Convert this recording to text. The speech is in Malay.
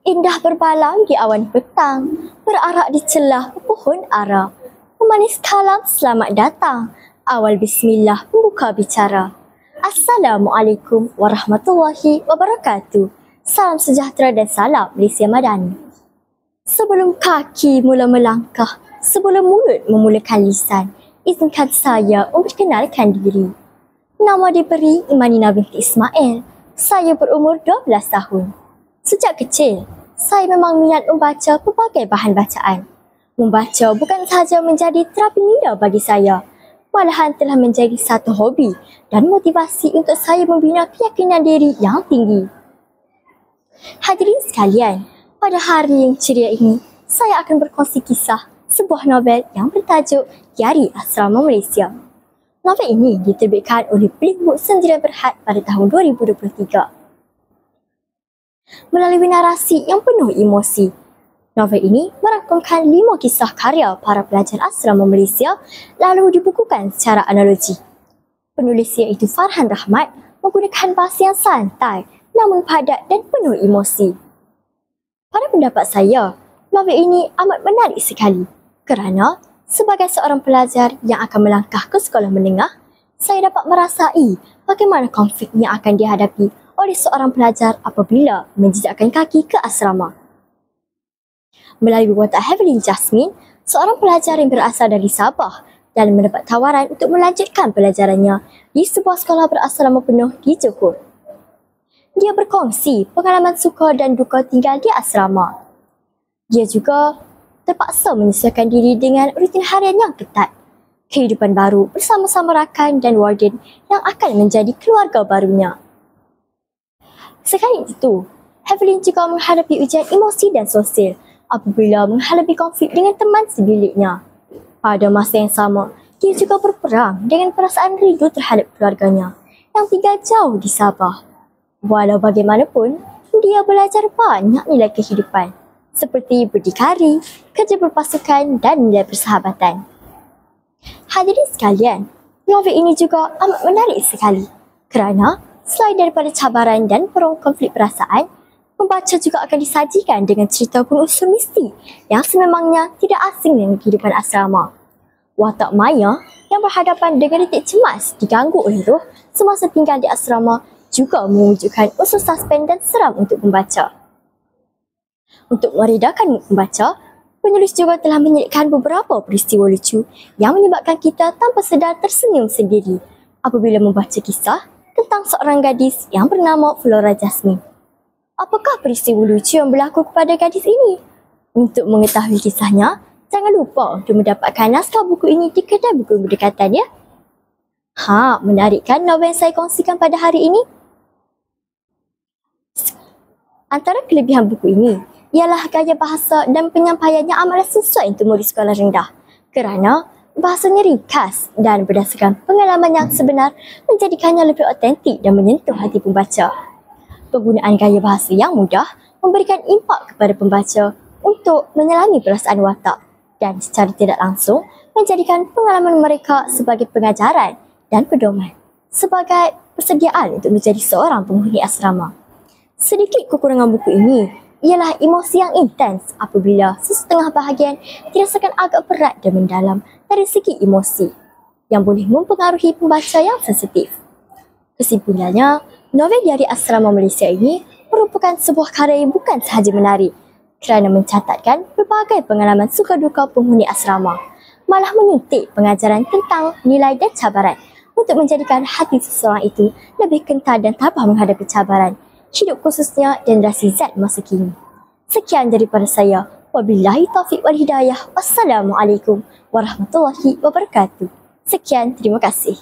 Indah berbalang di awan petang, berarak di celah pohon ara. Pemanis kalam selamat datang, awal bismillah membuka bicara. Assalamualaikum warahmatullahi wabarakatuh. Salam sejahtera dan salam Malaysia Madani. Sebelum kaki mula melangkah, sebelum mulut memulakan lisan, izinkan saya memperkenalkan diri. Nama diberi Imanina binti Ismail. Saya berumur 12 tahun. Sejak kecil, saya memang minat membaca pelbagai bahan bacaan. Membaca bukan sahaja menjadi terapi minda bagi saya, malahan telah menjadi satu hobi dan motivasi untuk saya membina keyakinan diri yang tinggi. Hadirin sekalian, pada hari yang ceria ini, saya akan berkongsi kisah sebuah novel yang bertajuk Diari Asrama Malaysia. Novel ini diterbitkan oleh Pelik Buku Sendirian Berhad pada tahun 2023. Melalui narasi yang penuh emosi, novel ini merangkumkan 5 kisah karya para pelajar asrama Malaysia lalu dibukukan secara analogi. Penulis iaitu Farhan Rahmat menggunakan bahasa yang santai namun padat dan penuh emosi. Pada pendapat saya, novel ini amat menarik sekali kerana sebagai seorang pelajar yang akan melangkah ke sekolah menengah, saya dapat merasai bagaimana konflik yang akan dihadapi oleh seorang pelajar apabila menjejakkan kaki ke asrama. Melalui watak Evelyn Jasmine, seorang pelajar yang berasal dari Sabah dan mendapat tawaran untuk melanjutkan pelajarannya di sebuah sekolah berasrama penuh di Johor. Dia berkongsi pengalaman suka dan duka tinggal di asrama. Dia juga terpaksa menyesuaikan diri dengan rutin harian yang ketat, kehidupan baru bersama-sama rakan dan warden yang akan menjadi keluarga barunya. Sekali itu, Evelyn juga menghadapi ujian emosi dan sosial apabila menghadapi konflik dengan teman sebiliknya. Pada masa yang sama, dia juga berperang dengan perasaan rindu terhadap keluarganya yang tinggal jauh di Sabah. Walau bagaimanapun, dia belajar banyak nilai kehidupan seperti berdikari, kerja berpasukan dan nilai persahabatan. Hadirin sekalian, novel ini juga amat menarik sekali kerana selain daripada cabaran dan perang konflik perasaan, pembaca juga akan disajikan dengan cerita berunsur mistik yang sememangnya tidak asing dengan kehidupan asrama. Watak Maya yang berhadapan dengan detik cemas diganggu oleh roh semasa tinggal di asrama juga mewujudkan unsur suspense dan seram untuk pembaca. Untuk meredakan pembaca, penulis juga telah menyelipkan beberapa peristiwa lucu yang menyebabkan kita tanpa sedar tersenyum sendiri apabila membaca kisah tentang seorang gadis yang bernama Flora Jasmine. Apakah peristiwa lucu yang berlaku kepada gadis ini? Untuk mengetahui kisahnya, jangan lupa untuk mendapatkan naskah buku ini di kedai buku berdekatan ya. Menarik kan novel yang saya kongsikan pada hari ini? Antara kelebihan buku ini ialah gaya bahasa dan penyampaiannya amatlah sesuai untuk murid sekolah rendah kerana bahasanya ringkas dan berdasarkan pengalaman yang sebenar menjadikannya lebih otentik dan menyentuh hati pembaca. Penggunaan gaya bahasa yang mudah memberikan impak kepada pembaca untuk menyelami perasaan watak dan secara tidak langsung menjadikan pengalaman mereka sebagai pengajaran dan pedoman sebagai persediaan untuk menjadi seorang penghuni asrama. Sedikit kekurangan buku ini ialah emosi yang intens apabila sesetengah bahagian dirasakan agak berat dan mendalam dari segi emosi yang boleh mempengaruhi pembaca yang sensitif. Kesimpulannya, novel Diari Asrama Malaysia ini merupakan sebuah karya yang bukan sahaja menarik kerana mencatatkan pelbagai pengalaman suka duka penghuni asrama, malah menyuntik pengajaran tentang nilai dan cabaran untuk menjadikan hati seseorang itu lebih kental dan tabah menghadapi cabaran hidup khususnya generasi Z masa kini. Sekian daripada saya. Wabillahi taufiq wal hidayah. Wassalamualaikum warahmatullahi wabarakatuh. Sekian, terima kasih.